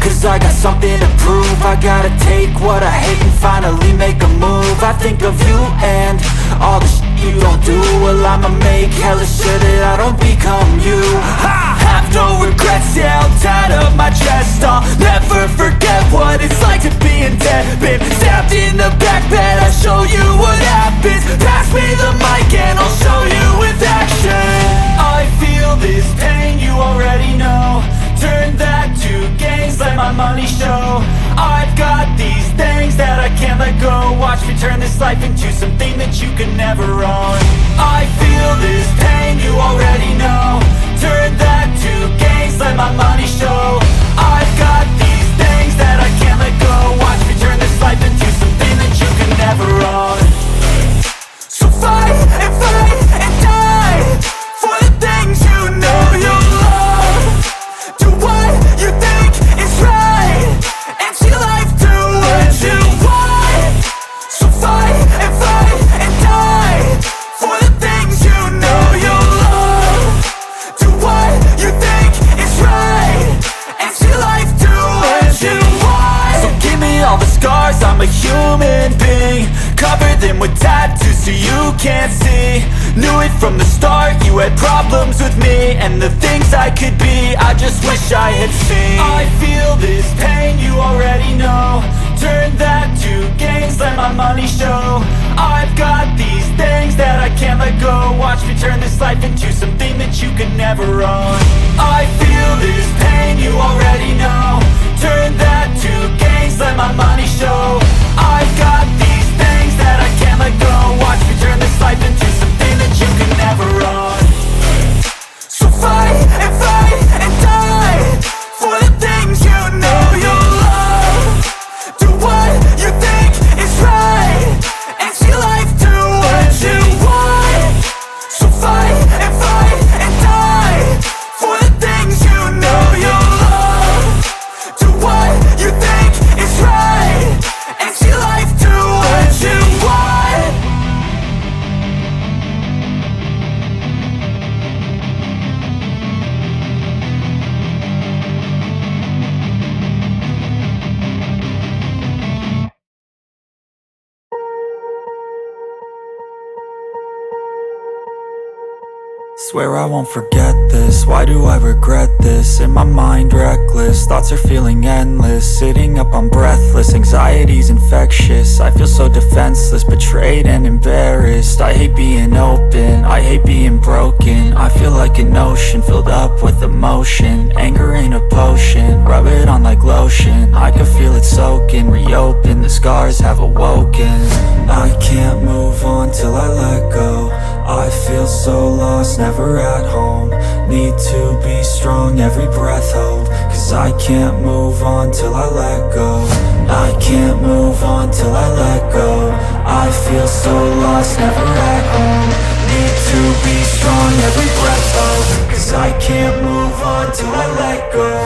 cause I got something to prove. I gotta take what I hate and finally make a move. I think of you and all the shit you don't do. Well, I'ma make hella sure that I don't become you. I have no regrets, yeah, I'll tie up my chest. I'll never forget what it's like to be in debt. Been stabbed in the back bed, I'll show you what happens. Pass me the mic and I'll show you with action. I feel this pain, you already know. Turn that to gains, let my money show. I've got these things that I can't let go. Watch me turn this life into something that you could never own. I feel this pain, you already know. Turn that to gains, let my money show. I've got these things that I can't let go. Watch me turn this life into something that you could never own. So fight and die for the things you know you love. Do what you think is right and see life do what you want. So fight and die for the things you know you love. Do what you think is right and see life do what you want. So give me all the scars, I'm a human being. Cover them with tattoos so you can't see. Knew it from the start, you had problems with me and the things I could be, I just wish I had seen. I feel this pain, you already know. Turn that to gains, let my money show. I've got these things that I can't let go. Watch me turn this life into something that you could never own. I feel this pain, you already know. Turn that to gains, let my money show. I've got these things that I can't let go. Watch me turn this life into something that you could never own. So fight and die for the things you know you love. Do what you think is right and see life do what you want. So fight and die for the things you know you love. Do what you think is right and see life do what you want. Swear I won't forget this, why do I regret this? In my mind reckless, thoughts are feeling endless. Sitting up I'm breathless, anxiety's infectious. I feel so defenseless, betrayed and embarrassed. I hate being open, I hate being broken. I feel like an ocean filled up with emotion. Anger ain't a potion, rub it on like lotion. I can feel it soaking, reopen, the scars have awoken. I can't move on till I let go. I feel so lost, never at home. Need to be strong, every breath hold. Cause I can't move on till I let go. I can't move on till I let go. I feel so lost, never at home. Need to be strong, every breath hold. Cause I can't move on till I let go.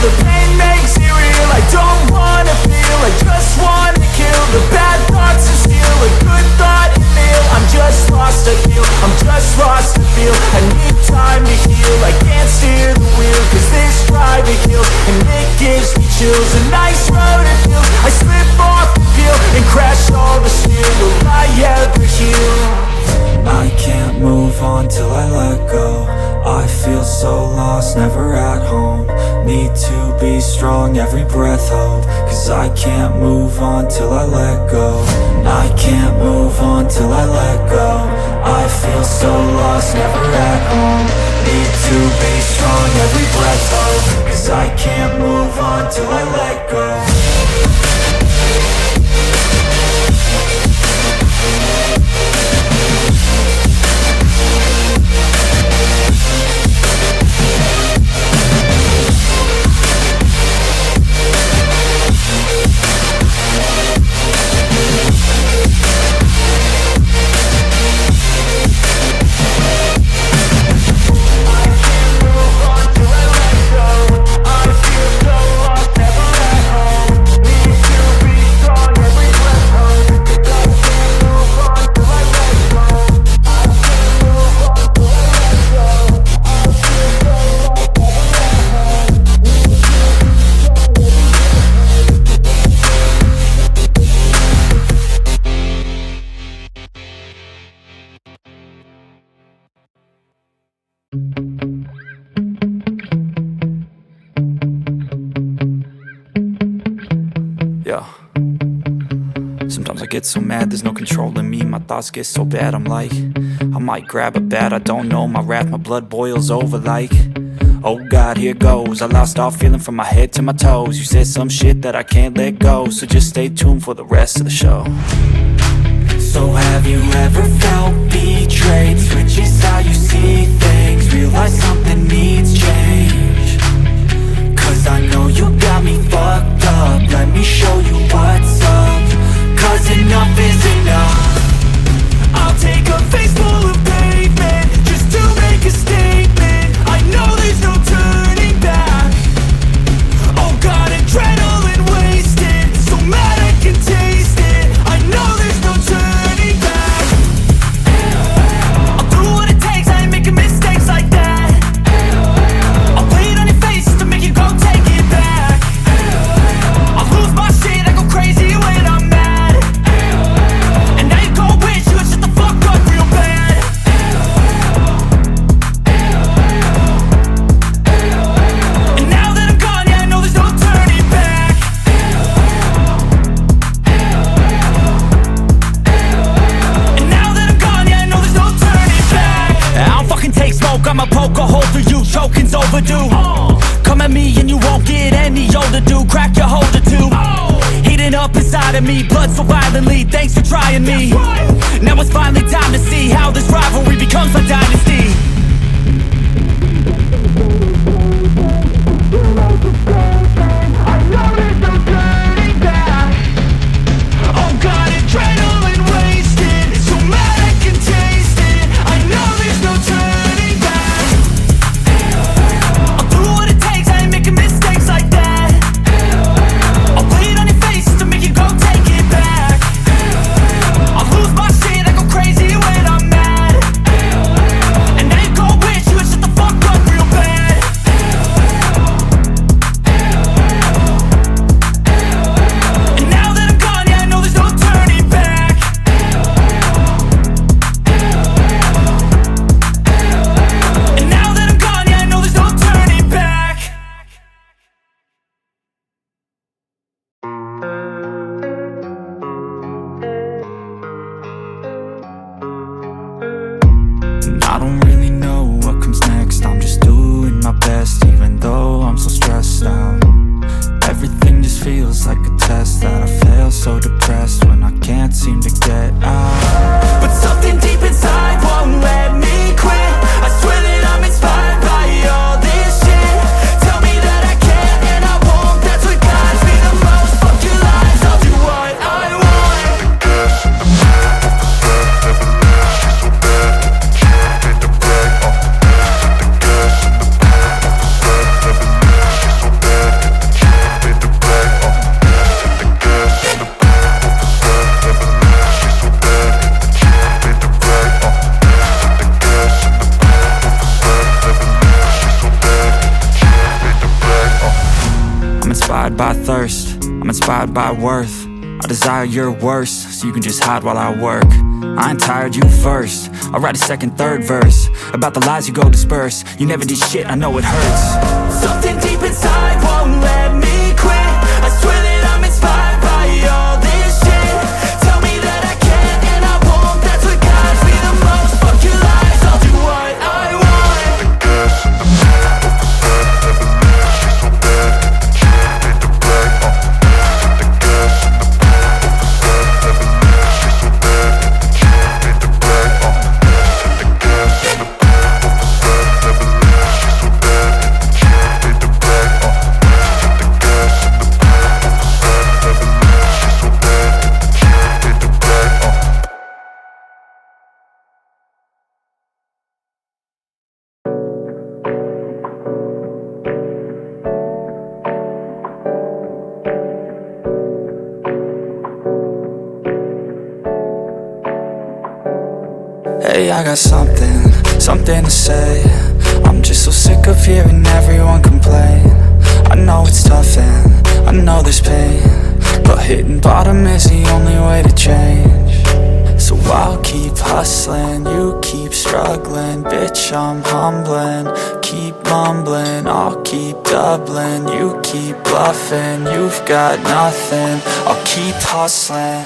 The pain makes it real, I don't wanna feel, I just wanna kill the bad thoughts and steal a good thought and feel. I'm just lost to feel, I'm just lost to feel. I need time to heal, I can't steer the wheel. Cause this drive it kills, and it gives me chills. A nice road it feels, I slip off the peel and crash all the steel. Will I ever heal? I can't move on till I let go. I feel so lost, never at home. Need to be strong, every breath hold. Cause I can't move on till I let go. I can't move on till I let go. I feel so lost, never at home. Need to be strong, every breath hold. Cause I can't move on till I let go. get so mad, there's no controlling me. My thoughts get so bad, I'm like, I might grab a bat, I don't know. My wrath, my blood boils over like, oh God, here goes. I lost all feeling from my head to my toes. You said some shit that I can't let go, so just stay tuned for the rest of the show. So have you ever felt betrayed? Switches how you see things, realize something needs change. Cause I know you got me fucked up, let me show you what's up. Cause enough is enough. I'll take a face full of pavement just to make a statement. I know there's no turning back. Oh God, adrenaline wasted, so mad I can taste it. I know there's no turning back. I'll do what it takes, I ain't making mistakes like that. I'll play it on your face to make you go take it back. I'll lose my shit, I go crazy when I'm mad. And now you gon' wish you would shut the fuck up real bad. And now that I'm gone, yeah, I know there's no turning back. And now that I'm gone, yeah, I know there's no turning back. I don't fucking take smoke, I'ma poke a hole through you, choking's overdue. Come at me and you won't get any older, dude. Crack your holder too. Heating up inside of me, blood so violently. Thanks for trying me. Now it's finally time to see how this rivalry becomes a dynasty. I know there's no turning back. Oh God, adrenaline wasted, so mad I can taste it. I know there's no turning back. I'll do what it takes, I ain't making mistakes like that. I'll play it on your face to make you go take it back. I'll lose my shit, I go crazy when I'm mad. And now you gon' wish you would shut the fuck up real bad. And now that I'm gone, yeah, I know there's no turning back. And now that I'm gone, yeah, I know there's no turning back. And I don't really know what comes next. I'm just doing my best, even though I'm so stressed out. Everything just feels like a test that I fail, so depressed when I can't seem to get out. But something deep inside won't let me quit. I swear that I'm inspired by all this shit. Tell me that I can't and I won't, that's what guides me the most. Fuck your lies, I'll do what I want. I'm inspired by thirst, I'm inspired by worth. I desire your worst, so you can just hide while I work. I ain't tired, you first. I'll write a second, third verse about the lies you go disperse. You never did shit, I know it hurts. Something deep inside won't let me quit. I swear that I'm inspired by all this shit. Tell me that I can't and I won't, that's what guides me the most. Fuck your lies, I'll do what I want. Hey, I got something to say. I'm just so sick of hearing everyone complain. I know it's tough and I know there's pain, but hitting bottom is the only way to change. So I'll keep hustling, you keep struggling. Bitch, I'm humbling, keep mumbling. I'll keep doubling, you keep bluffing. You've got nothing, I'll keep hustling.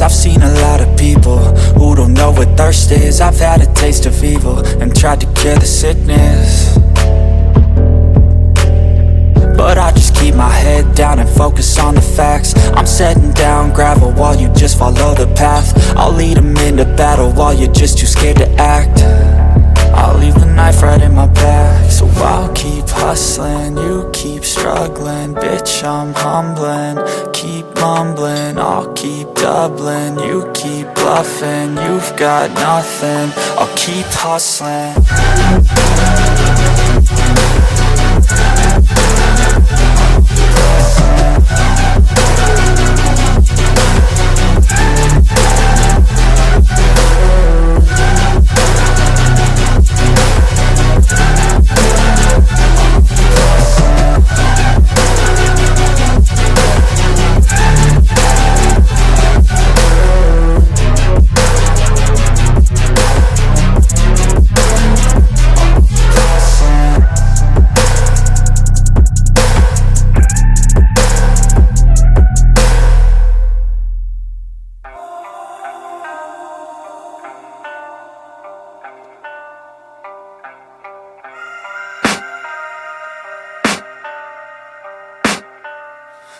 I've seen a lot of people who don't know what thirst is. I've had a taste of evil and tried to cure the sickness, but I just keep my head down and focus on the facts. I'm setting down gravel while you just follow the path. I'll lead them into battle while you're just too scared to act. I'll leave the knife right in my back. So I'll keep hustling, you keep struggling. Bitch, I'm humbling, keep mumbling. I'll keep doubling, you keep bluffing. You've got nothing, I'll keep hustling.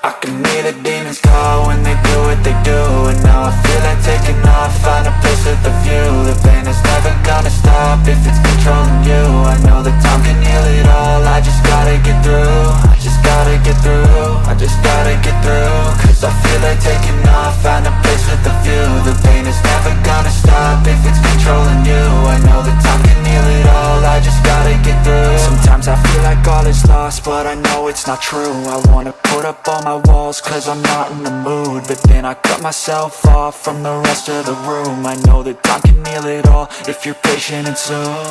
I can hear the demons call when they do what they do. And now I feel like taking off, find a place with a view. The pain is never gonna stop if it's controlling you. I know that time can heal it all, I just gotta get through. I just gotta get through, I just gotta get through. Cause I feel like taking off, find a place with a view. The pain is never gonna stop if it's controlling you. I know that time can heal it all, I just gotta get through. Sometimes I feel like all is lost, but I know it's not true. I wanna put up all my walls cause I'm not in the mood, but then I cut myself off from the rest of the room. I know that time can heal it all if you're patient and soon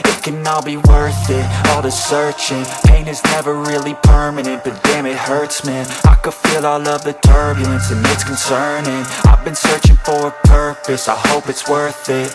it can all be worth it, all the searching. Pain is never really permanent, but damn it hurts, man. I could feel all of the turbulence and it's concerning. I've been searching for a purpose, I hope it's worth it.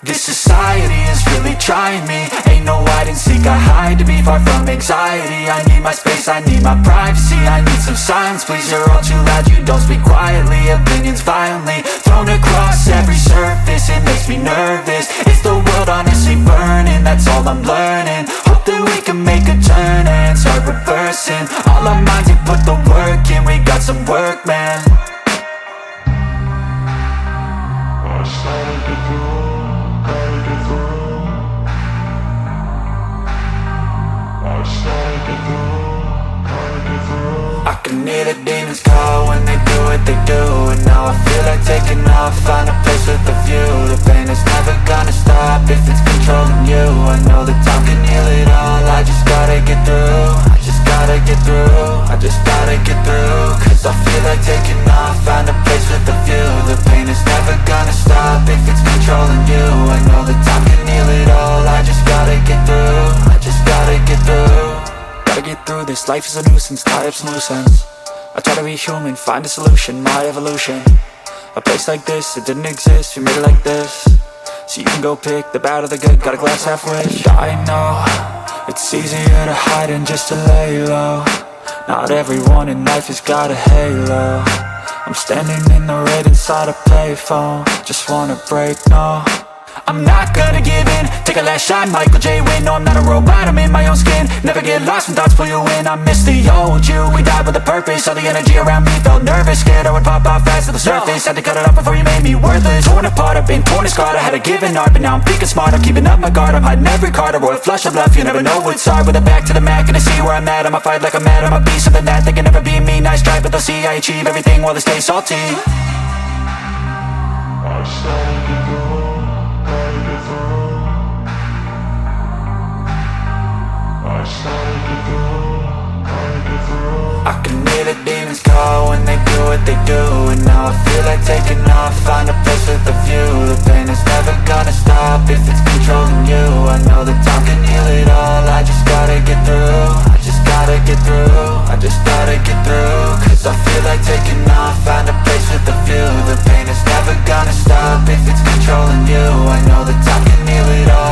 This society is really trying me. Ain't no hide and seek, I hide to be far from anxiety. I need my space, I need my privacy. I need some silence, please, you're all too loud. You don't speak quietly, opinions violently thrown across every surface. It makes me nervous, is the world honestly burning? That's all I'm learning. Hope that we can make a turn and start reversing. All our minds and put the work in, we got some work, man. I can hear the demons call when they do what they do. And now I feel like taking off, find a place with a view. The pain is never gonna stop if it's controlling you. I know that time can heal it all, I just gotta get through. I just gotta get through, I just gotta get through. Cause I feel like taking off, find a place with a view. The pain is never gonna stop if it's controlling you. I know that time can heal it all, I just gotta get through. I just gotta get through. Gotta get through this, life is a nuisance, tie up some loose ends. I try to be human, find a solution, my evolution. A place like this, it didn't exist, we made it like this. So you can go pick the bad or the good, got a glass half rich. I know, it's easier to hide than just to lay low. Not everyone in life has got a halo. I'm standing in the red inside a payphone, just wanna break, no. I'm not gonna give in, take a last shot, Michael J. Win. No, I'm not a robot, I'm in my own skin. Never get lost when thoughts pull you in. I miss the old you, we died with a purpose. All the energy around me felt nervous, scared I would pop off fast to the surface. Had to cut it off before you made me worthless. Torn apart, I've been torn and scarred. I had a given art, but now I'm thinking smart. I'm keeping up my guard, I'm hiding every card. A royal flush of left, you never know what's hard. With a back to the mat, gonna see where I'm at. I'ma fight like I'm mad, I'm a beast of the net. They can never be me, nice try, but they'll see I achieve everything while they stay salty. I can hear the demons call when they do what they do. And now I feel like taking off, find a place with a view. The pain is never gonna stop if it's controlling you. I know that time can heal it all, I just gotta get through. I just gotta get through, I just gotta get through. Cause I feel like taking off, find a place with a view. The pain is never gonna stop if it's controlling you. I know that time can heal it all,